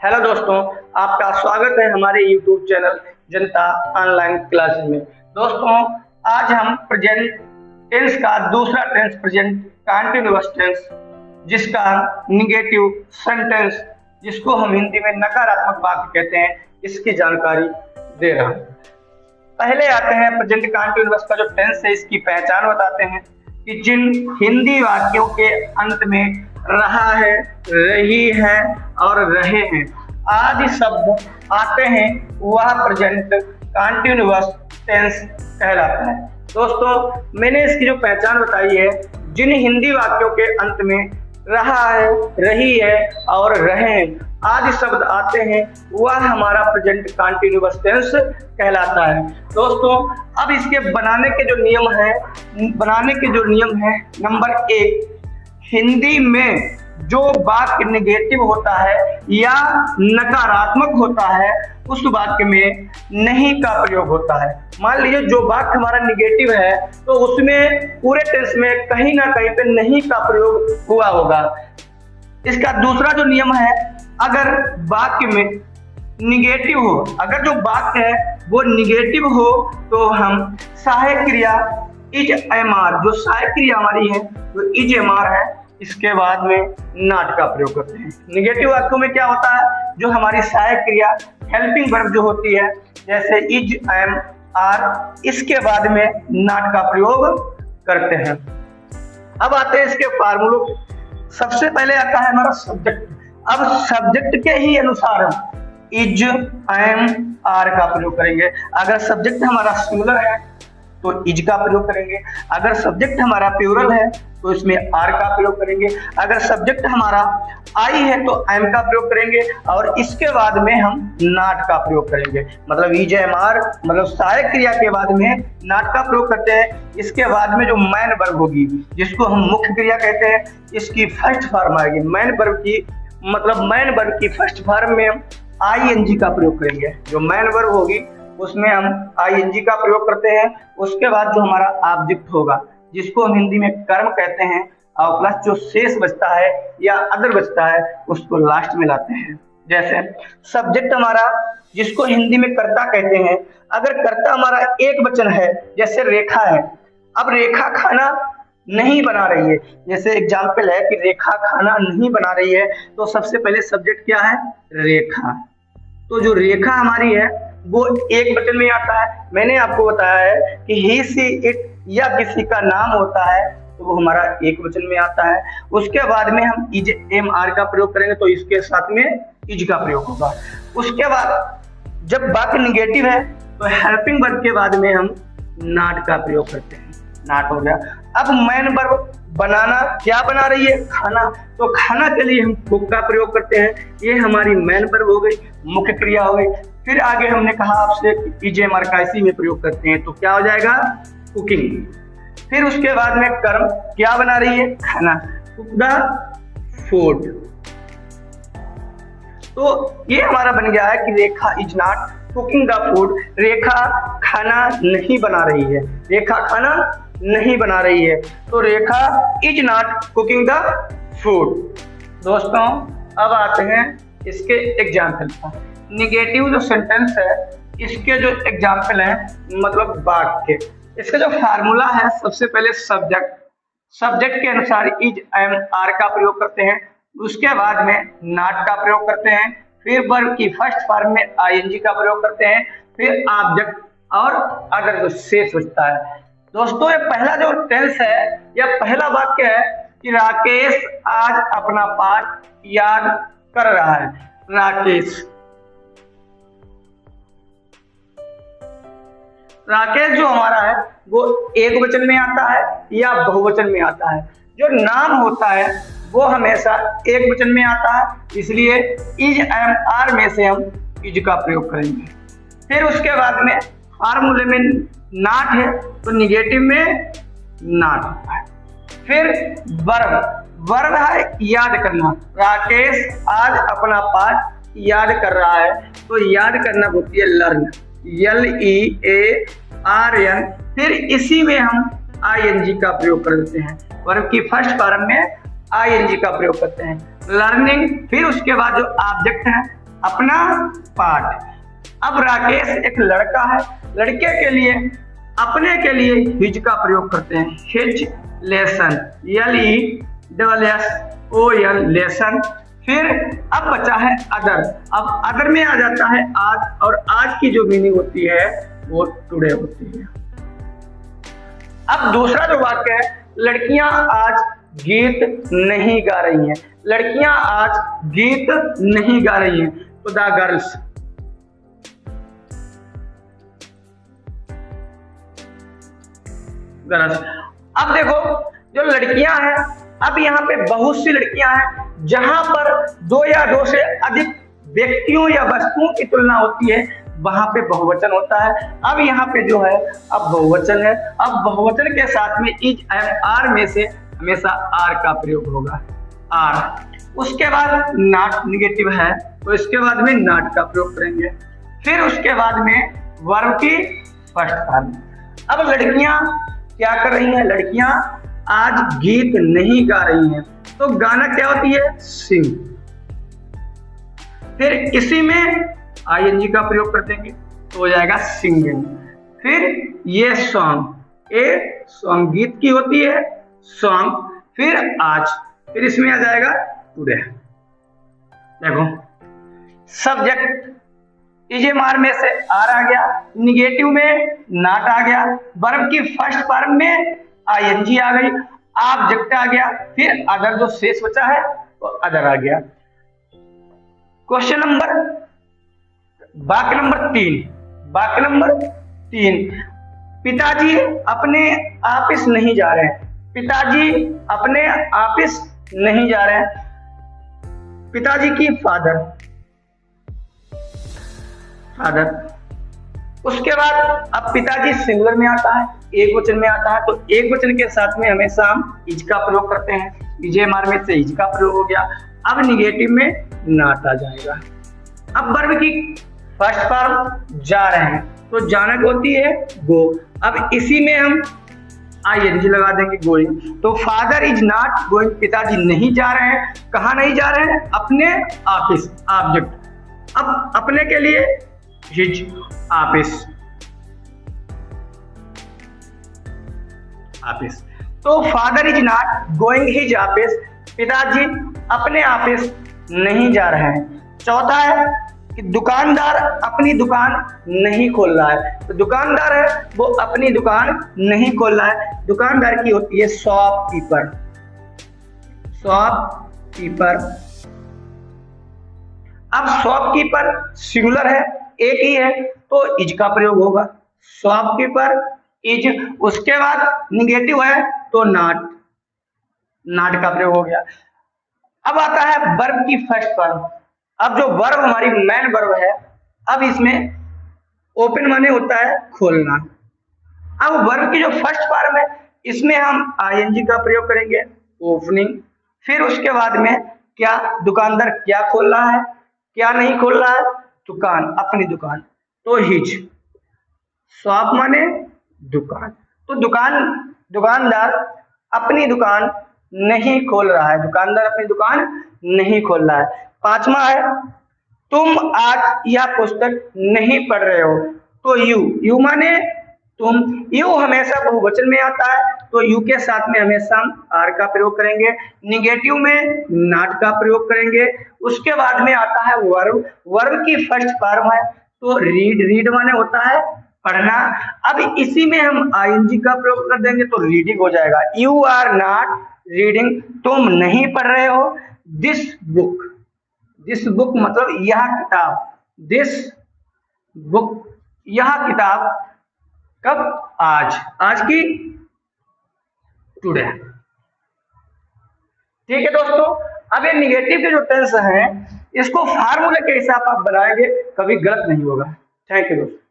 Hello दोस्तों, आपका स्वागत है हमारे YouTube चैनल जनता ऑनलाइन क्लासेस में। दोस्तों, आज हम प्रेजेंट टेंस का दूसरा टेंस प्रेजेंट कंटीन्यूअस टेंस, जिसका निगेटिव सेंटेंस, जिसको हम हिंदी में नकारात्मक वाक्य कहते हैं, इसकी जानकारी दे रहा हूँ। पहले आते हैं प्रेजेंट कंटीन्यूअस का जो टेंस है, इसकी पहचान बताते हैं कि जिन हिंदी वाक्यों के अंत में रहा है, रही है और रहे हैं आदि शब्द आते हैं, वह प्रेजेंट कंटीन्यूअस टेंस कहलाता है। दोस्तों, मैंने इसकी जो पहचान बताई है, जिन हिंदी वाक्यों के अंत में रहा है, रही है और रहे हैं आदि शब्द आते हैं, वह हमारा प्रेजेंट कंटीन्यूअस टेंस कहलाता है। दोस्तों, अब इसके बनाने के जो नियम है, नंबर 1, हिंदी में जो वाक्य नेगेटिव होता है या नकारात्मक होता है, उस वाक्य में नहीं का प्रयोग होता है। मान लीजिए जो वाक्य हमारा नेगेटिव है, तो उसमें पूरे टेंस में कहीं ना कहीं पे नहीं का प्रयोग हुआ होगा। इसका दूसरा जो नियम है, अगर वाक्य में निगेटिव हो, अगर जो वाक्य है वो निगेटिव हो, तो हम सहायक क्रिया इज एम आर, जो सहायक क्रिया हमारी है वो इज एम आर है, इसके बाद में नॉट का प्रयोग करते हैं। निगेटिव वाक्यों में क्या होता है, जो हमारी सहायक क्रिया हेल्पिंग वर्ब जो होती है, जैसे इज एम आर, इसके बाद में नॉट का प्रयोग करते हैं। अब आते हैं इसके फार्मूलों। सबसे पहले आता है हमारा सब्जेक्ट। अब सब्जेक्ट के ही अनुसार हम इज एम आर का प्रयोग करेंगे। अगर सब्जेक्ट हमारा सिंगुलर है तो इज का प्रयोग करेंगे, अगर सब्जेक्ट हमारा प्लूरल है तो इसमें आर का प्रयोग करेंगे, अगर सब्जेक्ट हमारा आई है तो एम का प्रयोग करेंगे, और इसके बाद में हम नॉट का प्रयोग करेंगे। मतलब इज एम आर, मतलब सहायक क्रिया के बाद में नॉट का प्रयोग करते हैं। इसके बाद में जो मैन वर्ब होगी, जिसको हम मुख्य क्रिया कहते हैं, इसकी फर्स्ट फॉर्म आएगी मैन वर्ब की, मतलब मैन वर्ब की फर्स्ट फॉर्म में हम आईएनजी का प्रयोग करेंगे। जो मैन वर्ब होगी उसमें हम आईएनजी का प्रयोग करते हैं। उसके बाद जो हमारा ऑब्जेक्ट होगा, जिसको हम हिंदी में कर्म कहते हैं, और प्लस जो शेष बचता है या अदर बचता है, उसको लास्ट में लाते हैं। जैसे सब्जेक्ट हमारा, जिसको हिंदी में कर्ता कहते हैं, अगर कर्ता हमारा एक वचन है, जैसे रेखा है। अब रेखा खाना नहीं बना रही है, जैसे एग्जाम्पल है कि रेखा खाना नहीं बना रही है, तो सबसे पहले सब्जेक्ट क्या है, रेखा। तो जो रेखा हमारी है वो एक वचन में आता है। मैंने आपको बताया है कि ही सी इट या किसी का नाम होता है तो वो हमारा एक वचन में आता है। उसके बाद में हम इज एम आर का प्रयोग करेंगे, तो इसके साथ में इज का प्रयोग होगा। उसके बाद जब वाक्य निगेटिव है तो हेल्पिंग वर्ब के बाद में हम नॉट का प्रयोग करते हैं। नॉट हो गया। अब मैन वर्ब बनाना, क्या बना रही है, खाना, तो खाना के लिए हम कुक का प्रयोग करते हैं। ये हमारी मैन वर्ब हो गई, मुख्य क्रिया हो गई। फिर आगे हमने कहा आपसे इज एम आर का इसी में प्रयोग करते हैं, तो क्या हो जाएगा, कुकिंग। फिर उसके बाद में कर्म, क्या बना रही है, खाना, कुक द फूड। तो ये हमारा बन गया है कि Rekha is not cooking the food. Rekha खाना नहीं बना रही है, रेखा खाना नहीं बना रही है, तो Rekha is not cooking the food. दोस्तों, अब आते हैं इसके एग्जाम्पल पर। निगेटिव जो सेंटेंस है, इसके जो एग्जाम्पल है, मतलब वाक्य, इसका जो फार्मूला है, सबसे पहले सब्जेक्ट के अनुसार इज एम आर का प्रयोग करते हैं। उसके बाद में नॉट का प्रयोग करते हैं। फिर वर्ब की फर्स्ट फॉर्म में आईएनजी का प्रयोग करते हैं। फिर ऑब्जेक्ट और अदर जो शेष बचता है। दोस्तों, ये पहला जो टेंस है, यह पहला वाक्य है कि राकेश आज अपना पाठ याद कर रहा है। राकेश जो हमारा है वो एक वचन में आता है या बहुवचन में आता है। जो नाम होता है वो हमेशा एक वचन में आता है, इसलिए इज एम आर में से हम इज का प्रयोग करेंगे। फिर उसके बाद में फार्मूले में नॉट है तो निगेटिव में नॉट होता है। फिर वर्ब है याद करना। राकेश आज अपना पाठ याद कर रहा है, तो याद करना होती है लर्न, LEARN। फिर इसी में हम ING का प्रयोग कर देते हैं, वर्ब की फर्स्ट फॉर्म में ING का प्रयोग करते हैं, लर्निंग। फिर उसके बाद जो ऑब्जेक्ट है, अपना पाठ। अब राकेश एक लड़का है, लड़के के लिए अपने के लिए हिज का प्रयोग करते हैं, हिज लेसन, LESSON लेसन। फिर अब बचा है अदर, अब अदर में आ जाता है आज, और आज की जो मीनिंग होती है वो टुडे होती है। अब दूसरा जो वाक्य है, लड़कियां आज गीत नहीं गा रही हैं, लड़कियां आज गीत नहीं गा रही हैं, तो द गर्ल्स। अब देखो जो लड़कियां हैं, अब यहाँ पे बहुत सी लड़कियां हैं, जहां पर दो या दो से अधिक व्यक्तियों या वस्तुओं की तुलना होती है वहां पे बहुवचन होता है। अब यहाँ पे जो है अब बहुवचन है, अब बहुवचन के साथ में इज एंड आर में से हमेशा आर का प्रयोग होगा, आर। उसके बाद नॉट निगेटिव है तो इसके बाद में नॉट का प्रयोग करेंगे। फिर उसके बाद में वर्ब की फर्स्ट फॉर्म। अब लड़कियां क्या कर रही हैं, लड़कियां आज गीत नहीं गा रही हैं, तो गाना क्या होती है, सिंग। फिर इसी में ING का प्रयोग कर देंगे तो हो जाएगा सिंगिंग। फिर ये सॉन्ग, ए सॉन्ग गीत की होती है, सॉन्ग। फिर आज, फिर इसमें आ जाएगा टुडे। देखो सब्जेक्ट इजेमार में से आर आ गया, निगेटिव में नॉट आ गया, वर्ब की फर्स्ट फॉर्म में ING आ गई, ऑब्जेक्ट आ गया, फिर अदर जो शेष बचा है वो अदर आ गया। क्वेश्चन नंबर, वाक्य नंबर 3, वाक्य नंबर 3, पिताजी अपने ऑफिस नहीं जा रहे हैं, पिताजी अपने ऑफिस नहीं जा रहे हैं, पिताजी की फादर, फादर। उसके बाद अब पिताजी सिंगुलर में आता है, एक वचन में आता है, तो एक वचन के साथ में हमेशा हम इज का प्रयोग करते हैं, इजेमार में से इज का प्रयोग हो गया। अब निगेटिव में नॉट आ जाएगा। अब वर्ब की फर्स्ट फॉर्म जा रहे हैं, तो जाना होती है गो, अब इसी में हम ING लगा देंगे, गोइंग। तो फादर इज नॉट गोइंग, पिताजी नहीं जा रहे हैं, कहाँ नहीं जा रहे हैं, अपने ऑफिस, ऑब्जेक्ट। अब अपने के लिए हिज ऑफिस, ऑफिस। तो father is not going his office, पिताजी अपने ऑफिस नहीं जा रहे हैं। चौथा है कि दुकानदार अपनी दुकान नहीं खोल रहा है, तो दुकानदार है वो अपनी दुकान नहीं खोल रहा है, दुकानदार की होती है शॉपकीपर, शॉपकीपर। अब शॉपकीपर सिंगुलर है, एक ही है, तो इज का प्रयोग होगा, शॉपकीपर इज। उसके बाद निगेटिव है तो नॉट, नॉट का प्रयोग हो गया। अब आता है वर्ब की फर्स्ट फॉर्म। अब जो वर्ब हमारी मेन वर्ब है, अब इसमें ओपन माने होता है खोलना। अब वर्ब की जो फर्स्ट फॉर्म है इसमें हम ING का प्रयोग करेंगे, ओपनिंग। फिर उसके बाद में क्या, दुकानदार क्या खोल रहा है, क्या नहीं खोल रहा है, दुकान, अपनी दुकान, तो हिज। शॉप माने दुकान, तो दुकानदार अपनी दुकान नहीं खोल रहा है, दुकानदार अपनी दुकान नहीं खोल रहा है। पांचवा है तुम आज यह पुस्तक नहीं पढ़ रहे हो, तो यू माने तुम, यू हमेशा बहुवचन में आता है, तो यू के साथ में हमेशा हम आर का प्रयोग करेंगे, निगेटिव में नॉट का प्रयोग करेंगे। उसके बाद में आता है वर्ब, वर्ब की फर्स्ट फॉर्म है तो रीड, रीड माने होता है पढ़ना। अब इसी में हम ING का प्रयोग कर देंगे तो रीडिंग हो जाएगा, यू आर नॉट रीडिंग, तुम नहीं पढ़ रहे हो। दिस बुक, दिस बुक मतलब यह किताब, दिस बुक यह किताब, कब, आज, आज की टुडे। ठीक है दोस्तों, अब ये निगेटिव के जो टेंस हैं इसको फार्मूले के हिसाब आप बनाएंगे, कभी गलत नहीं होगा। थैंक यू दोस्तों।